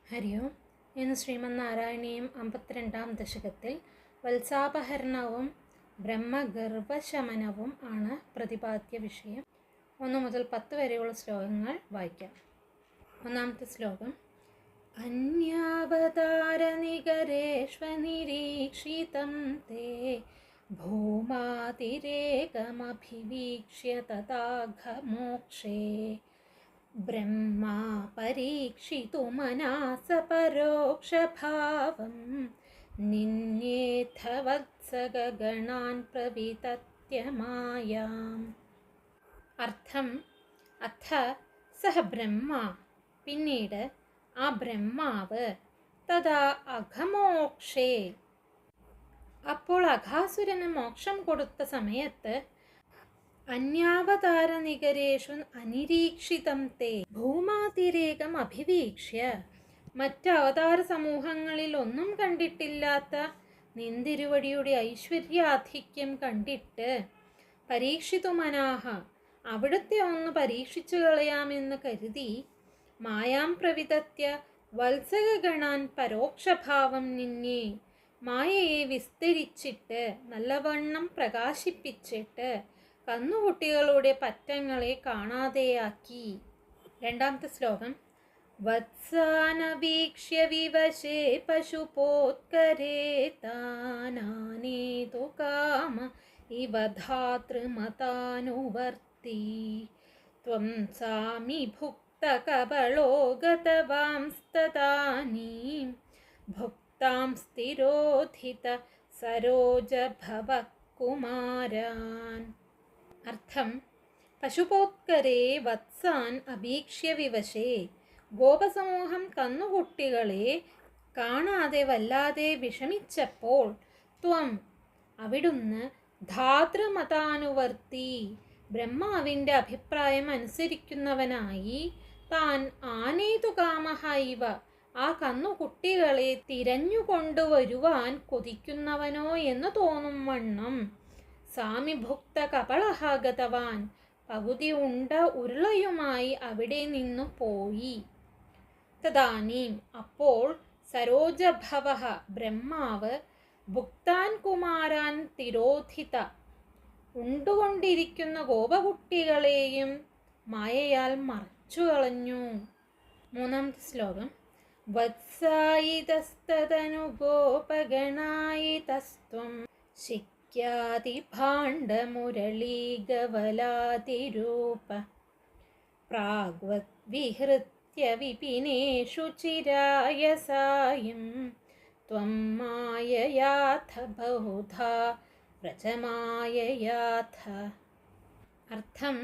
ഹരി ഓം. ഇന്ന് ശ്രീമന്നാരായണീയം 52-ാം ദശകത്തിൽ വത്സാപഹരണവും ബ്രഹ്മഗർഭശമനവും ആണ് പ്രതിപാദ്യ വിഷയം. 1 മുതൽ 10 വരെയുള്ള ശ്ലോകങ്ങൾ വായിക്കാം. ഒന്നാമത്തെ ശ്ലോകം. അന്യാവതാരനികരേഷ്വനിരീക്ഷിതം തേ ഭൂമാതിരേകമഭിവീക്ഷ്യ തഥാഘമോക്ഷേ ബ്രഹ്മാ പരീക്ഷിതുമനാസ പരോക്ഷഭാവം നിന്യേഥ വത്സഗഗണാൻ പ്രവിതത്യമായാം. അർത്ഥം: അഥ സഹ ബ്രഹ്മ, പിന്നീട് ആ ബ്രഹ്മാവ്, തഥാ അഘമോക്ഷേ, അപ്പോൾ അഘാസുരന് മോക്ഷം കൊടുത്ത സമയത്ത്, അന്യാവതാരനികരേഷു അനിരീക്ഷിതം തേ ഭൂമാതിരേകം അഭിവീക്ഷ്യ, മറ്റ് അവതാര സമൂഹങ്ങളിൽ ഒന്നും കണ്ടിട്ടില്ലാത്ത നിന്തിരുവടിയുടെ ഐശ്വര്യാധിക്യം കണ്ടിട്ട്, പരീക്ഷിതുമനാഹ, അവിടുത്തെ ഒന്ന് പരീക്ഷിച്ചു കളയാമെന്ന് കരുതി, മായാം പ്രവിതത്യ വത്സഗഗണാൻ പരോക്ഷഭാവം നിന്നെ, മായയെ വിസ്തരിച്ചിട്ട് നല്ലവണ്ണം പ്രകാശിപ്പിച്ചിട്ട് കന്നുകുട്ടികളുടെ പറ്റങ്ങളെ കാണാതെയാക്കി. രണ്ടാമത്തെ ശ്ലോകം. വത്സാനവീക്ഷ്യ വിവശേ പശുപോത്കരേ താനാനേതു കാമ ഇവ ധാതൃമതാനുവർത്തി ത്വം സാമി ഭുക്തകബളോ ഗതവാംസ്തദാനീം ഭുക്താം സ്ഥിരോധിത സരോജഭവ കുമാരാൻ. അർത്ഥം: പശുപോത്കരേ വത്സാൻ അഭീക്ഷ്യ വിവശേ, ഗോപസമൂഹം കന്നുകുട്ടികളെ കാണാതെ വല്ലാതെ വിഷമിച്ചപ്പോൾ, ത്വം, അവിടുന്ന്, ധാതൃമതാനുവർത്തി, ബ്രഹ്മാവിൻ്റെ അഭിപ്രായം അനുസരിക്കുന്നവനായി, താൻ ആനേതു കാമഹ ഇവ, ആ കന്നുകുട്ടികളെ തിരഞ്ഞുകൊണ്ടുവരുവാൻ കൊതിക്കുന്നവനോ എന്ന് തോന്നും വണ്ണം, സാമിഭുക്ത കപളഹ ഗതവാൻ, പകുതി ഉണ്ട ഉരുളയുമായി അവിടെ നിന്നു പോയി. തദാനീം, അപ്പോൾ, സരോജഭവഃ, ബ്രഹ്മാവ്, ഭുക്താൻ കുമാരാൻ തിരോധിത, ഉണ്ടുകൊണ്ടിരിക്കുന്ന ഗോപകുട്ടികളെയും മായയാൽ മറച്ചു കളഞ്ഞു. മൂന്നാമത്തെ ശ്ലോകം. വത്സായിതസ്തദനു ഗോപഗണായിതസ്ത്വം ശിക്യാതിഭാണ്ഡമുരളീഗവലാതിരൂപ പ്രാഗ്വത് വിഹൃത്യ വിപിനേഷു ചിരായ സായം ത്വം മായയാഥ ബഹുധാ വ്രജമായയാഥ. അർത്ഥം: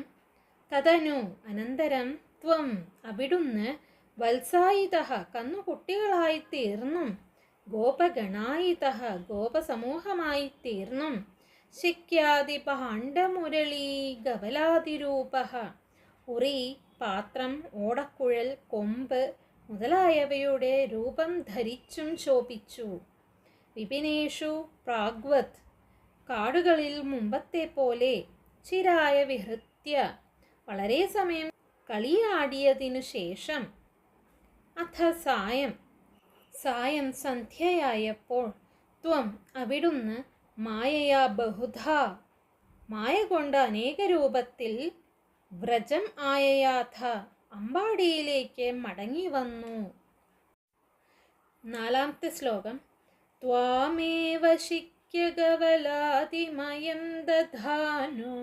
തദനു, അനന്തരം, ത്വം, അവിടുന്ന്, വത്സായിതഃ, കന്നുകുട്ടികളായി തീർന്നും, ഗോപഗണായിതഃ, ഗോപസമൂഹമായി തീർന്നും, ശിക്യാതിഭാണ്ഡമുരളീ ഗവലാതിരൂപഃ, ഉറി, പാത്രം, ഓടക്കുഴൽ, കൊമ്പ് മുതലായവയുടെ രൂപം ധരിച്ചും ശോഭിച്ചു. വിപിനേഷു പ്രാഗ്വത്, കാടുകളിൽ മുമ്പത്തെ പോലെ, ചിരായ വിഹൃത്യ, വളരെ സമയം കളിയാടിയതിനു ശേഷം, അഥ സായം, സായം സന്ധ്യയായപ്പോൾ, ത്വം, അവിടുന്ന്, മായയാ ബഹുധാ, മായ കൊണ്ട് അനേക രൂപത്തിൽ, വ്രജം ആയയാഥ, അമ്പാടിയിലേക്ക് മടങ്ങി വന്നു. നാലാമത്തെ ശ്ലോകം. ത്വാമേവ ശിക്യഗവലാതിമയം ദധാനോ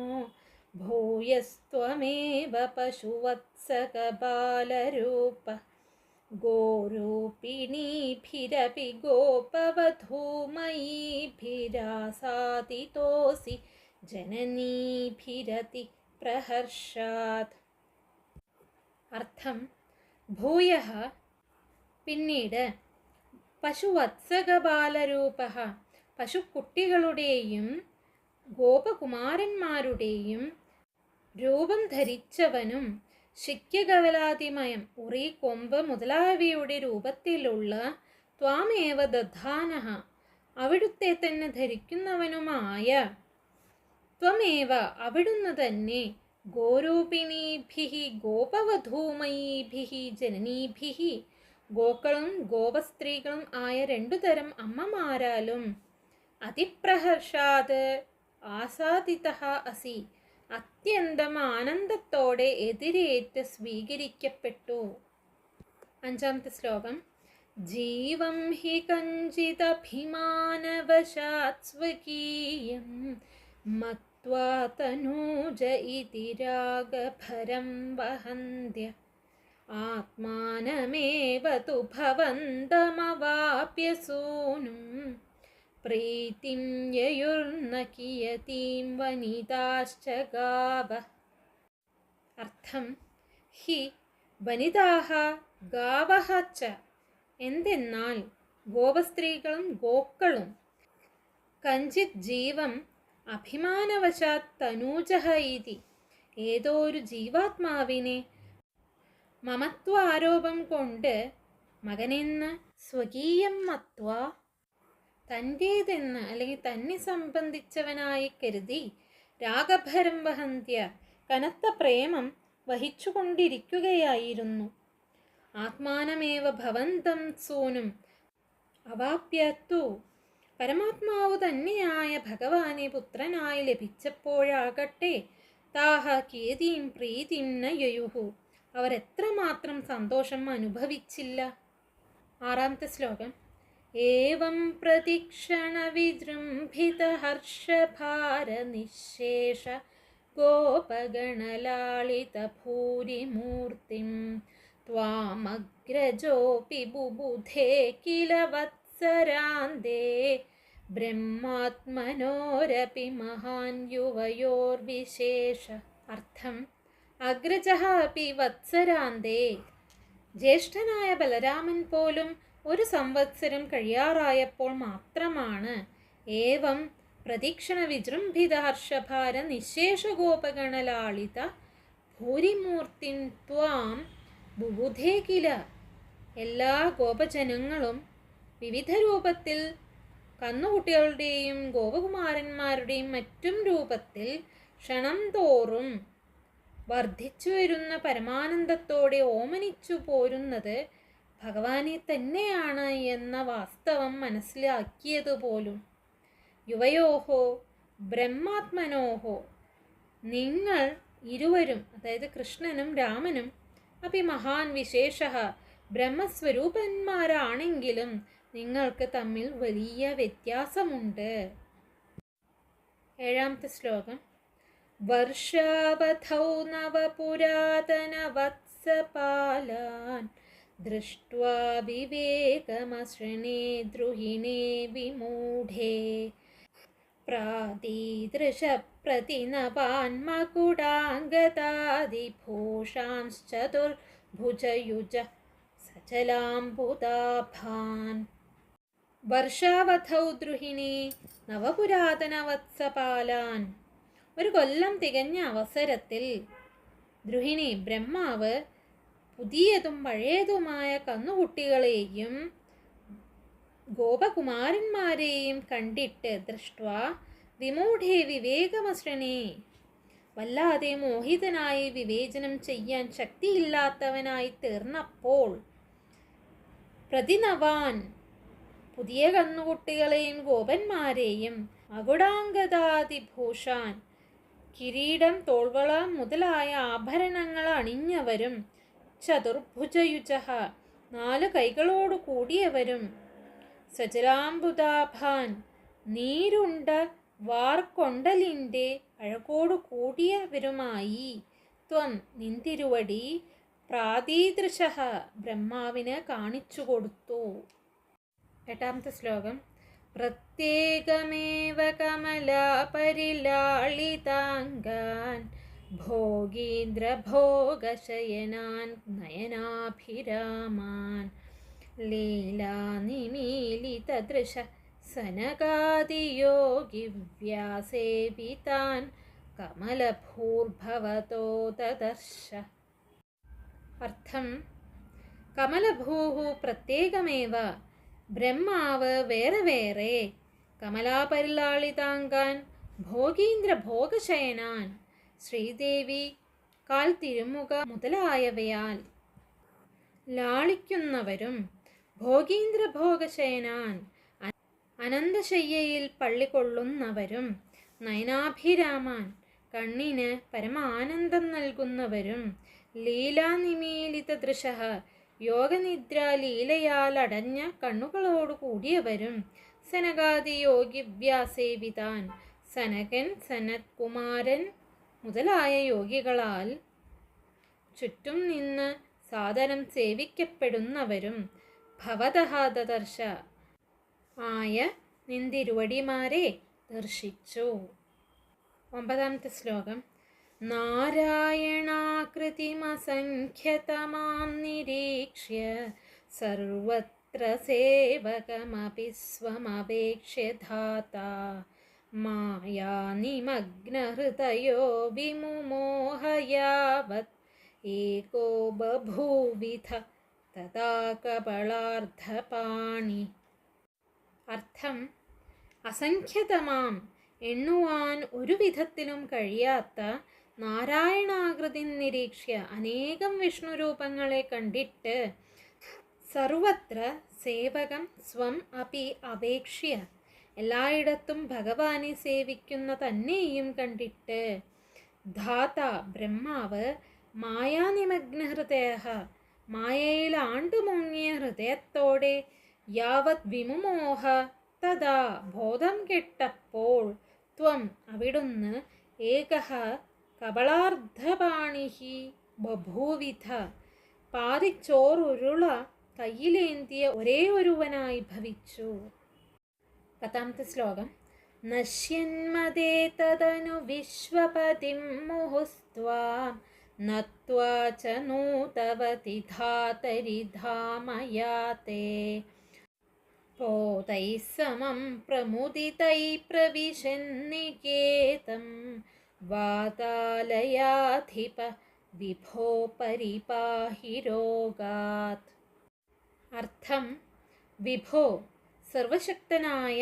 ഭൂയസ്ത്വമേവ പശുവത്സകബാലരൂപ ഗോരൂപിണീഭിരപി ഗോപവധൂമയീഭിരാസാദിതോസി ജനനീഭിരതി പ്രഹർഷാത്. അർത്ഥം: ഭൂയഃ, പിന്നീട്, പശുവത്സകബാലരൂപഃ, പശുക്കുട്ടികളുടെയും ഗോപകുമാരന്മാരുടെയും രൂപം ധരിച്ചവനും, ശിക്യഗവലാതിമയം, ഉറി, കൊമ്പ് മുതലായവയുടെ രൂപത്തിലുള്ള, ത്വാമേവ ദധാനഃ, അവിടുത്തെ തന്നെ ധരിക്കുന്നവനുമായ, ത്വമേവ, അവിടുന്ന് തന്നെ, ഗോരൂപിണീഭിഃ ഗോപവധൂമയീഭിഃ ജനനീഭിഃ ഗോക്കളും ഗോപസ്ത്രീകളും ആയ 2 തരം അമ്മമാരാലും അതിപ്രഹർഷാത് ആസാദിതഃ അസി, അത്യന്തം ആനന്ദത്തോടെ എതിരേറ്റ് സ്വീകരിക്കപ്പെട്ടു. 5-ാമത്തെ ശ്ലോകം. ജീവം ഹി കഞ്ചിദഭിമാനവശാത് സ്വകീയം മത്വാ തനൂജ ഇതി രാഗഭരം വഹന്ത്യ ആത്മാനമേവ തു ഭവന്തമവാപ്യ സൂനും പ്രീതിം യയുർന കിയതീം വനിതാശ്ച ഗാവഃ. അർത്ഥം: ഹി വനിതാഹ ഗാവഃ ച, എന്തെന്നാൽ ഗോപസ്ത്രീകളും ഗോക്കളും കഞ്ചിത് ജീവം അഭിമാനവശാത് തനൂജഃ ഇതി, ഏതോ ഒരു ജീവാത്മാവിനെ മമത്വ ആരോപം കൊണ്ട് മകനെന്ന് സ്വകീയം മത്വ, തൻ്റേതെന്ന് അല്ലെങ്കിൽ തന്നെ സംബന്ധിച്ചവനായി കരുതി രാഗഭരം വഹന്ത്യ, കനത്ത പ്രേമം വഹിച്ചുകൊണ്ടിരിക്കുകയായിരുന്നു. ആത്മാനമേവ ഭവന്തം സൂനും അവാപ്യത്തു, പരമാത്മാവ് തന്നെയായ ഭഗവാനെ പുത്രനായി ലഭിച്ചപ്പോഴാകട്ടെ താഹ കിയതീം പ്രീതിം ന യയുഹു, അവർ എത്രമാത്രം സന്തോഷം അനുഭവിച്ചില്ല. 6-ാമത്തെ ശ്ലോകം. ഏവം പ്രതീക്ഷണ വിജൃംഭിത ഹർഷഭാര നിശേഷ ഗോപഗണലാളിത ഭൂരിമൂർത്തിം ത്വാമഗ്രജോപി ബുബുധേ കില വത്സരാന്തേ ബ്രഹ്മാത്മനോരപി മഹാൻ യുവയോർവിശേഷ. അർത്ഥം: അഗ്രജഃ അപി വത്സരാന്തേ, ജ്യേഷ്ഠനായ ബലരാമൻ പോലും 1 സംവത്സരം കഴിയാറായപ്പോൾ മാത്രമാണ് ഏവം പ്രതീക്ഷണ വിജൃംഭിത ഹർഷഭാര നിശേഷ ഗോപഗണലാളിത ഭൂരിമൂർത്തിൻ ത്വാം ബുബുധേ കില, എല്ലാ ഗോപജനങ്ങളും വിവിധ രൂപത്തിൽ കന്നുകുട്ടികളുടെയും ഗോപകുമാരന്മാരുടെയും മറ്റും രൂപത്തിൽ ക്ഷണം തോറും വർദ്ധിച്ചു വരുന്ന പരമാനന്ദത്തോടെ ഓമനിച്ചു പോരുന്നത് ഭഗവാനെ തന്നെയാണ് എന്ന വാസ്തവം മനസ്സിലാക്കിയതുപോലും. യുവയോഹോ ബ്രഹ്മാത്മനോഹോ, നിങ്ങൾ ഇരുവരും, അതായത് കൃഷ്ണനും രാമനും, അപ്പി മഹാൻ വിശേഷ, ബ്രഹ്മസ്വരൂപന്മാരാണെങ്കിലും നിങ്ങൾക്ക് തമ്മിൽ വലിയ വ്യത്യാസമുണ്ട്. 7-ാമത്തെ ശ്ലോകം. വർഷാവധൗ നവപുരാതന വത്സപാലാൻ ദൃഷ്ട്വാ വിവേകമസൃണേ ദ്രുഹിണേ വിമൂഢേ പ്രാദീദൃശ പ്രതിനവാൻ മകുടാംഗതാദിഭൂഷാംശ്ചതുർഭുജയുജ സചലാംബുദാഭാൻ. വർഷാവധൗ ദ്രുഹിണേ നവപുരാതന വത്സപാലാൻ, 1 കൊല്ലം തികഞ്ഞ അവസരത്തിൽ ദ്രുഹിണി ബ്രഹ്മാവ് പുതിയതും പഴയതുമായ കന്നുകുട്ടികളെയും ഗോപകുമാരന്മാരെയും കണ്ടിട്ട് ദൃഷ്ട്വാ വിമൂഢേ വിവേകമസൃണേ, വല്ലാതെ മോഹിതനായി വിവേചനം ചെയ്യാൻ ശക്തിയില്ലാത്തവനായി തീർന്നപ്പോൾ പ്രതിനവാൻ, പുതിയ കന്നുകുട്ടികളെയും ഗോപന്മാരെയും മകുടാംഗതാദിഭൂഷാൻ, കിരീടം തോൾവള മുതലായ ആഭരണങ്ങൾ അണിഞ്ഞവരും ചതുർഭുജയുജ, 4 കൈകളോടു കൂടിയവരും സജലാംബുദാഭാൻ, നീരുണ്ട വാർക്കൊണ്ടലിൻ്റെ അഴകോടു കൂടിയവരുമായി ത്വം, നിന്തിരുവടി പ്രാദീദൃശ, ബ്രഹ്മാവിന് കാണിച്ചു കൊടുത്തു. 8-ാമത്തെ ശ്ലോകം. പ്രത്യേകമേവ കമലാപരിലാളിതാംഗാൻ ഭോഗീന്ദ്രഭോഗശയനാൻ നയനാഭിരാമാൻ ലീലാനിമീലിതദൃശ സനകാദിയോഗിവ്യാസേവിതാൻ കമലഭൂർഭവതോ ദദർശ. അർത്ഥം: കമലഭൂഃ പ്രത്യേകമേവ, ബ്രഹ്മാവ് വേറെ വേറെ, കമലാപരിലാളിതാംഗാൻ ഭോഗീന്ദ്ര ഭോഗശയനാൻ, ശ്രീദേവി കാൽ തിരുമുക മുതലായവയാൽ ലാളിക്കുന്നവരും ഭോഗീന്ദ്രഭോഗശയനാൻ അനന്തശയ്യയിൽ പള്ളികൊള്ളുന്നവരും നയനാഭിരാമാൻ കണ്ണിന് പരമാനന്ദം നൽകുന്നവരും ലീലാനിമീലിത ദൃശ യോഗനിദ്രാലീലയാൽ അടഞ്ഞ കണ്ണുകളോടു കൂടിയവരും സനകാദി യോഗിവ്യാസേവിതാൻ സനകൻ സനത്കുമാരൻ മുതലായ യോഗികളാൽ ചുറ്റും നിന്ന് സാദരം സേവിക്കപ്പെടുന്നവരും ഭവതഃ ദദർശ ആയ നിന്തിരുവടിമാരെ ദർശിച്ചു. 9ാമത്തെ ശ്ലോകം. നാരായണാകൃതിമസംഖ്യതമാം നിരീക്ഷ്യ സർവത്ര സേവകമപി സ്വമപേക്ഷ്യ ധാതാ മായാനിമഗ്നഹൃദയോ വിമുമോഹയാവത് ഏകോ ബഭൂവിധ തഥാ കപളാർദ്ധപാണി. അർത്ഥം: അസംഖ്യതമാം, എണ്ണുവാൻ ഒരു വിധത്തിലും കഴിയാത്ത നാരായണാകൃതി നിരീക്ഷ്യ, അനേകം വിഷ്ണുരൂപങ്ങളെ കണ്ടിട്ട് സർവത്ര സേവകം സ്വം അപി അപേക്ഷ്യ, എല്ലായിടത്തും ഭഗവാനെ സേവിക്കുന്ന തന്നെയും കണ്ടിട്ട് ധാത ബ്രഹ്മാവ് മായാനിമഗ്നഹൃദയ, മായയിൽ ആണ്ടുമുങ്ങിയ ഹൃദയത്തോടെ യാവത് വിമുമോഹ തഥാ ബോധം കെട്ടപ്പോൾ ത്വം അവിടുന്ന് ഏകഃ കപളാർദ്ധപാണിഹി ബഭൂവിധ, പാതിച്ചോറുരുള കയ്യിലേന്തിയ ഒരേ ഒരുവനായി ഭവിച്ചു. 10ാമത്തെ ശ്ലോകം. നശ്യന്മദേ തദനു വിശ്വപതിം മുഹുസ്ത്വാം നത്വാ ച നൂതവതി ധാതരി ധാമയാതേ പോതൈഃ സമം പ്രമുദിതൈ പ്രവിശന്നികേതം വാതാലയാധിപ വിഭോ പരിപാഹി രോഗാത്. അർത്ഥം: വിഭോ, സർവശക്തനായ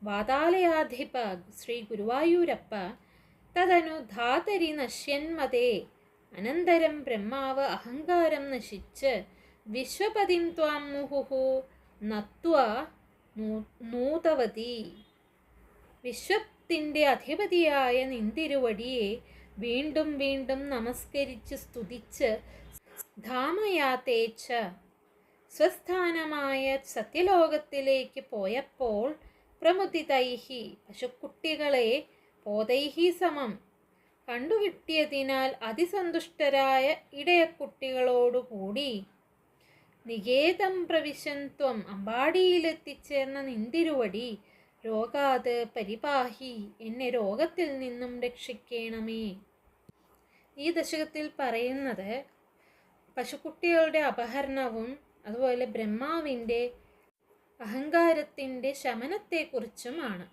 വാതാലയാധിപ ശ്രീ ഗുരുവായൂരപ്പ, തദനു ധാതരി നശ്യന്മതേ, അനന്തരം ബ്രഹ്മാവ് അഹങ്കാരം നശിച്ച് വിശ്വപതിം ത്വാം മുഹുഹു നത്വാ നൂതവതി, വിശ്വത്തിൻ്റെ അധിപതിയായ നിന്തിരുവടിയെ വീണ്ടും വീണ്ടും നമസ്കരിച്ച് സ്തുതിച്ച് ധാമയാതേച്ച, സ്വസ്ഥാനമായ സത്യലോകത്തിലേക്ക് പോയപ്പോൾ പ്രമുദിതൈഹി, പശുക്കുട്ടികളെ പോതൈഹി സമം കണ്ടുകിട്ടിയതിനാൽ അതിസന്തുഷ്ടരായ ഇടയക്കുട്ടികളോടുകൂടി നികേതം പ്രവിശന്ത്വം, അമ്പാടിയിലെത്തിച്ചേർന്ന നിന്തിരുവടി രോഗാത് പരിപാഹി, എന്നെ രോഗത്തിൽ നിന്നും രക്ഷിക്കണമേ. ഈ ദശകത്തിൽ പറയുന്നത് പശുക്കുട്ടികളുടെ അപഹരണവും അതുപോലെ ബ്രഹ്മാവിൻ്റെ അഹങ്കാരത്തിൻ്റെ ശമനത്തെക്കുറിച്ചുമാണ്.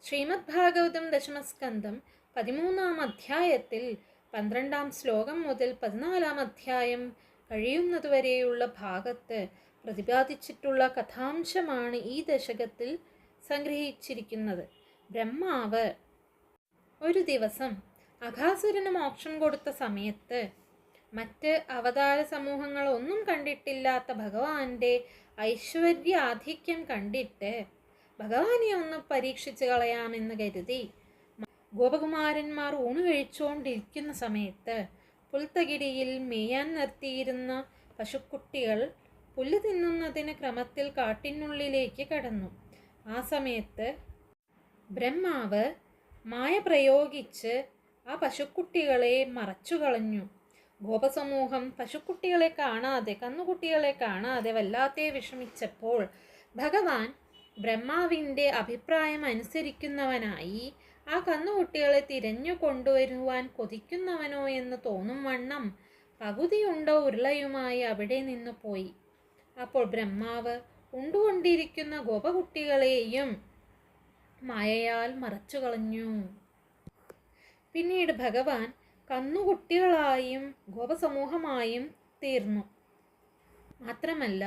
ശ്രീമദ് ഭാഗവതം ദശമസ്കന്ധം 13ാം അധ്യായത്തിൽ 12ാം ശ്ലോകം മുതൽ 14ാം അധ്യായം കഴിയുന്നതുവരെയുള്ള ഭാഗത്ത് പ്രതിപാദിച്ചിട്ടുള്ള കഥാംശമാണ് ഈ ദശകത്തിൽ സംഗ്രഹിച്ചിരിക്കുന്നത്. ബ്രഹ്മാവ് ഒരു ദിവസം അഘാസുരന് മോക്ഷം കൊടുത്ത സമയത്ത് മറ്റ് അവതാര സമൂഹങ്ങളൊന്നും കണ്ടിട്ടില്ലാത്ത ഭഗവാന്റെ ഐശ്വര്യാധിക്യം കണ്ടിട്ട് ഭഗവാനെ ഒന്ന് പരീക്ഷിച്ച് കളയാമെന്ന് കരുതി ഗോപകുമാരന്മാർ ഊണ് കഴിച്ചുകൊണ്ടിരിക്കുന്ന സമയത്ത് പുൽത്തകിടിയിൽ മേയാൻ നിർത്തിയിരുന്ന പശുക്കുട്ടികൾ പുല്ല് തിന്നുന്നതിന് ക്രമത്തിൽ കാട്ടിനുള്ളിലേക്ക് കടന്നു. ആ സമയത്ത് ബ്രഹ്മാവ് മായ പ്രയോഗിച്ച് ആ പശുക്കുട്ടികളെ മറച്ചു കളഞ്ഞു. ഗോപസമൂഹം പശുക്കുട്ടികളെ കാണാതെ, കന്നുകുട്ടികളെ കാണാതെ വല്ലാതെ വിഷമിച്ചപ്പോൾ ഭഗവാൻ ബ്രഹ്മാവിൻ്റെ അഭിപ്രായം അനുസരിക്കുന്നവനായി ആ കന്നുകുട്ടികളെ തിരഞ്ഞു കൊണ്ടുവരുവാൻ കൊതിക്കുന്നവനോ എന്ന് തോന്നും വണ്ണം പകുതിയുണ്ട ഉരുളയുമായി അവിടെ നിന്ന് പോയി. അപ്പോൾ ബ്രഹ്മാവ് ഉണ്ടുകൊണ്ടിരിക്കുന്ന ഗോപകുട്ടികളെയും മായയാൽ മറച്ചു കളഞ്ഞു. പിന്നീട് ഭഗവാൻ കന്നുകുട്ടികളായും ഗോപസമൂഹമായും തീർന്നു. മാത്രമല്ല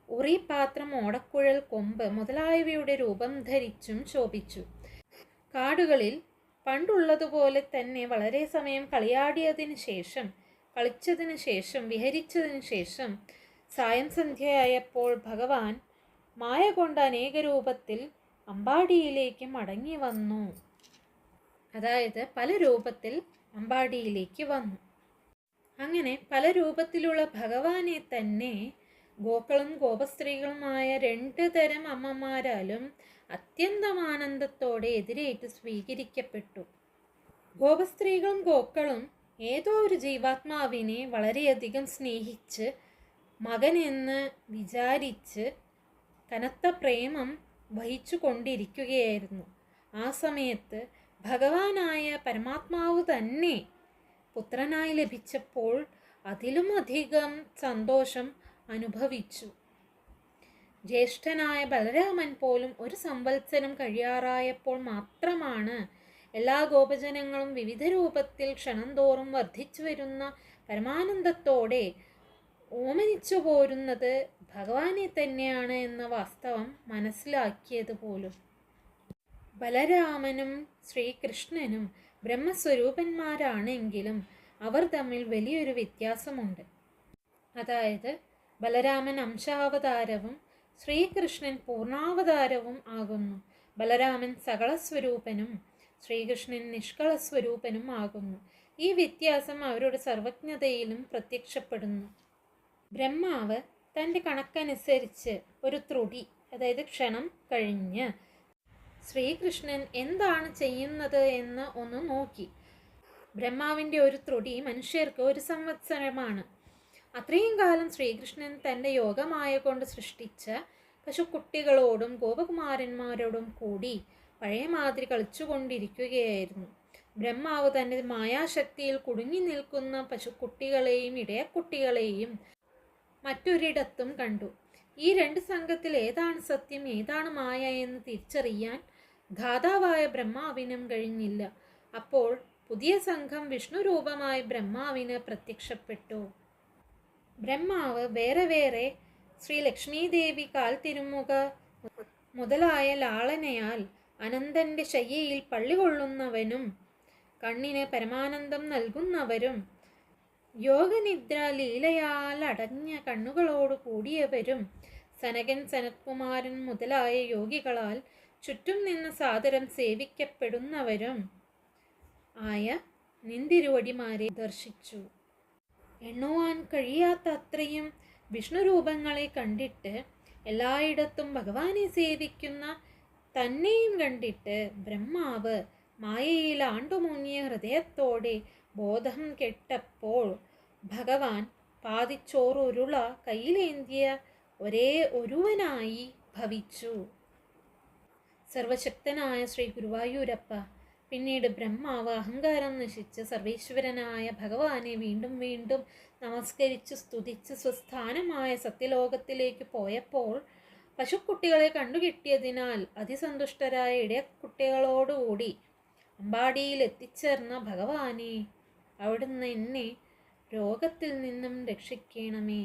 ഉറി, പാത്രം, ഓടക്കുഴൽ, കൊമ്പ് മുതലായവയുടെ രൂപം ധരിച്ചും ശോഭിച്ചു. കാടുകളിൽ പണ്ടുള്ളതുപോലെ തന്നെ വളരെ സമയം കളിച്ചതിന് ശേഷം വിഹരിച്ചതിന് ശേഷം സായം സന്ധ്യയായപ്പോൾ ഭഗവാൻ മായ കൊണ്ട് അനേക രൂപത്തിൽ അമ്പാടിയിലേക്ക് മടങ്ങി വന്നു. അതായത് പല രൂപത്തിൽ അമ്പാടിയിലേക്ക് വന്നു. അങ്ങനെ പല രൂപത്തിലുള്ള ഭഗവാനെ തന്നെ ഗോക്കളും ഗോപസ്ത്രീകളുമായ 2 തരം അമ്മമാരാലും അത്യന്തമാനന്ദത്തോടെ എതിരേറ്റ് സ്വീകരിക്കപ്പെട്ടു. ഗോപസ്ത്രീകളും ഗോക്കളും ഏതോ ഒരു ജീവാത്മാവിനെ വളരെയധികം സ്നേഹിച്ച് മകനെന്ന് വിചാരിച്ച് കനത്ത പ്രേമം വഹിച്ചു കൊണ്ടിരിക്കുകയായിരുന്നു. ആ സമയത്ത് ഭഗവാനായ പരമാത്മാവ് തന്നെ പുത്രനായി ലഭിച്ചപ്പോൾ അതിലും അധികം സന്തോഷം അനുഭവിച്ചു. ജ്യേഷ്ഠനായ ബലരാമൻ പോലും 1 സംവത്സരം കഴിയാറായപ്പോൾ മാത്രമാണ് എല്ലാ ഗോപജനങ്ങളും വിവിധ രൂപത്തിൽ ക്ഷണം തോറും വർദ്ധിച്ചു വരുന്ന പരമാനന്ദത്തോടെ ഓമനിച്ചു പോരുന്നത് ഭഗവാനെ തന്നെയാണ് എന്ന വാസ്തവം മനസ്സിലാക്കിയത് പോലും. ബലരാമനും ശ്രീകൃഷ്ണനും ബ്രഹ്മസ്വരൂപന്മാരാണെങ്കിലും അവർ തമ്മിൽ വലിയൊരു വ്യത്യാസമുണ്ട്. അതായത് ബലരാമൻ അംശാവതാരവും ശ്രീകൃഷ്ണൻ പൂർണ്ണാവതാരവും ആകുന്നു. ബലരാമൻ സകളസ്വരൂപനും ശ്രീകൃഷ്ണൻ നിഷ്കളസ്വരൂപനും ആകുന്നു. ഈ വ്യത്യാസം അവരുടെ സർവജ്ഞതയിലും പ്രത്യക്ഷപ്പെടുന്നു. ബ്രഹ്മാവ് തൻ്റെ കണക്കനുസരിച്ച് ഒരു ത്രുടി, അതായത് ക്ഷണം കഴിഞ്ഞ് ശ്രീകൃഷ്ണൻ എന്താണ് ചെയ്യുന്നത് എന്ന് ഒന്ന് നോക്കി. ബ്രഹ്മാവിൻ്റെ ഒരു ത്രുടി മനുഷ്യർക്ക് 1 സംവത്സരമാണ്. അത്രയും കാലം ശ്രീകൃഷ്ണൻ തൻ്റെ യോഗമായ കൊണ്ട് സൃഷ്ടിച്ച പശുക്കുട്ടികളോടും ഗോപകുമാരന്മാരോടും കൂടി പഴയ മാതിരി കളിച്ചുകൊണ്ടിരിക്കുകയായിരുന്നു. ബ്രഹ്മാവ് തൻ്റെ മായാശക്തിയിൽ കുടുങ്ങി നിൽക്കുന്ന പശുക്കുട്ടികളെയും ഇടയക്കുട്ടികളെയും മറ്റൊരിടത്തും കണ്ടു. ഈ 2 സംഘത്തിൽ ഏതാണ് സത്യം ഏതാണ് മായ എന്ന് തിരിച്ചറിയാൻ ധാതാവായ ബ്രഹ്മാവിനും കഴിഞ്ഞില്ല. അപ്പോൾ പുതിയ സംഘം വിഷ്ണു രൂപമായി ബ്രഹ്മാവിന് പ്രത്യക്ഷപ്പെട്ടു. ബ്രഹ്മാവ് വേറെ വേറെ ശ്രീ ലക്ഷ്മീദേവി കാൽ തിരുമുക മുതലായ ലാളനയാൽ അനന്തൻ്റെ ശയ്യയിൽ പള്ളികൊള്ളുന്നവനും കണ്ണിന് പരമാനന്ദം നൽകുന്നവരും യോഗനിദ്ര ലീലയാൽ അടഞ്ഞ കണ്ണുകളോട് കൂടിയവരും സനകൻ സനത്കുമാരൻ മുതലായ യോഗികളാൽ ചുറ്റും നിന്ന് സാദരം സേവിക്കപ്പെടുന്നവരും ആയ നിന്തിരുവടിമാരെ ദർശിച്ചു. എണ്ണുവാൻ കഴിയാത്ത അത്രയും വിഷ്ണു രൂപങ്ങളെ കണ്ടിട്ട് എല്ലായിടത്തും ഭഗവാനെ സേവിക്കുന്ന തന്നെയും കണ്ടിട്ട് ബ്രഹ്മാവ് മായയിൽ ആണ്ടുമുങ്ങിയ ഹൃദയത്തോടെ ബോധം കെട്ടപ്പോൾ ഭഗവാൻ പാതിച്ചോറുരുള കയ്യിലേന്തിയ ഒരേ ഒരുവനായി ഭവിച്ചു. സർവശക്തനായ ശ്രീ ഗുരുവായൂരപ്പ, പിന്നീട് ബ്രഹ്മാവ് അഹങ്കാരം നശിച്ച് സർവേശ്വരനായ ഭഗവാനെ വീണ്ടും വീണ്ടും നമസ്കരിച്ച് സ്തുതിച്ച് സ്വസ്ഥാനമായ സത്യലോകത്തിലേക്ക് പോയപ്പോൾ പശുക്കുട്ടികളെ കണ്ടുകിട്ടിയതിനാൽ അതിസന്തുഷ്ടരായ ഇടയക്കുട്ടികളോടുകൂടി അമ്പാടിയിൽ എത്തിച്ചേർന്ന ഭഗവാനെ, അവിടുന്ന് എന്നെ രോഗത്തിൽ നിന്നും രക്ഷിക്കണമേ.